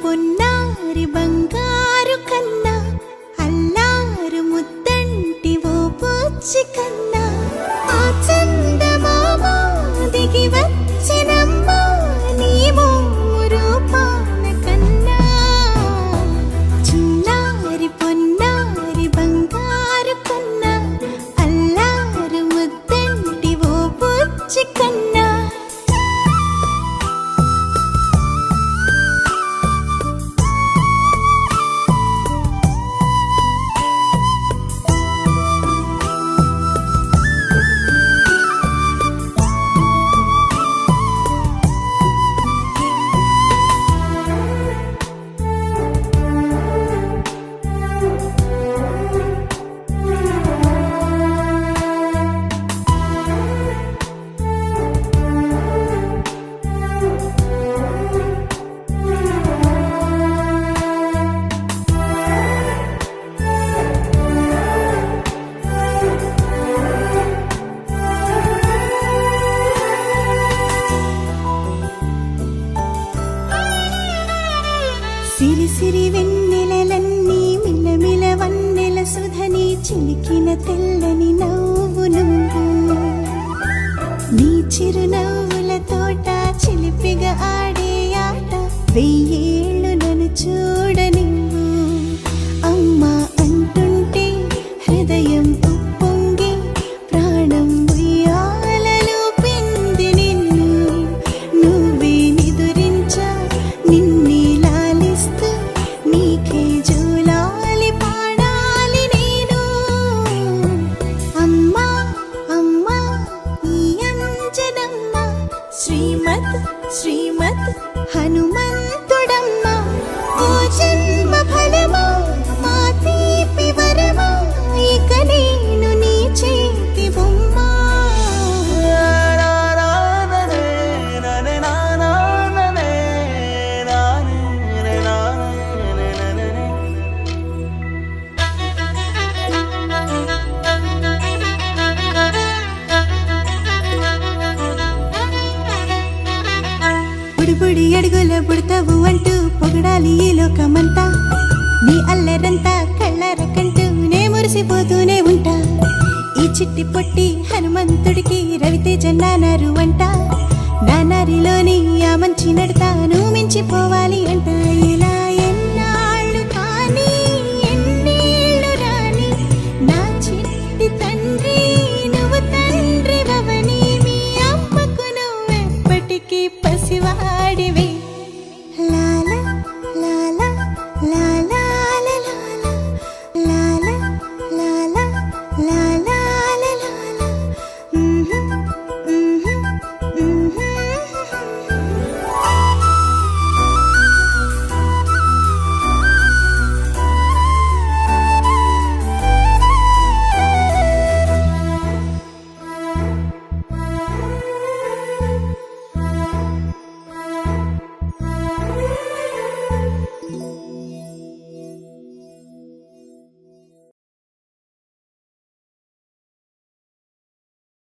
పొన్నారి బంగారు కన్నా అల్లారు ముద్దంటి ఓ పూచి కన్నా ఆ చందమామ దిగి వచ్చినమ్మా నీ రూపాన కన్నా చిన్నారి పొన్నారి బంగారు కన్నా అల్లారు ముద్దంటి ఓ పూచి కన్నా సిరి సిరి వెన్నెలలన్నీ మిలమిల వన్నెల సుధని చిలికిన తెల్లని నవ్వు నువ్వు నీ చిరునవ్వుల తోట చిలిపిగా ఆడే ఆట వెయ్యేళ్ళు నన్ను చూడనివ్వు అమ్మా అంటుంటే హృదయం ఉప్పొంగి ప్రాణం ఉయ్యాలలో పిండి నిన్ను నువ్వే నిదురించా నిన్నే నీకే జూలాలి పాడాలి నేను అమ్మా అమ్మా ఈ అంజనమ్మ శ్రీమత్ శ్రీమత్ హనుమంతుడమ్మ ఓ జన్మ ఫలమా మా తీపి వరమా ఇక నేను నీ చేతి బొమ్మ బుడిబుడి అడుగుల బుడతావు అంటూ పొగడాలి ఈ లోకమంతా నీ అల్లరంతా కళ్ళరకంటూ నే మురిసిపోతూనే ఉంటా ఈ చిట్టి పొట్టి హనుమంతుడికి రవితేజ నానారు అంట నానారిలోని ఆ మంచి నడతాను మించిపోవాలి అంట ఇలా ఎన్నాళ్ళు కానీ ఎన్నేళ్ళు రాని నా చిట్టి తండ్రి నువ్వు తండ్రి భవని మీ అమ్మకు నువ్వెప్పటికీ పసివాడివి లాలా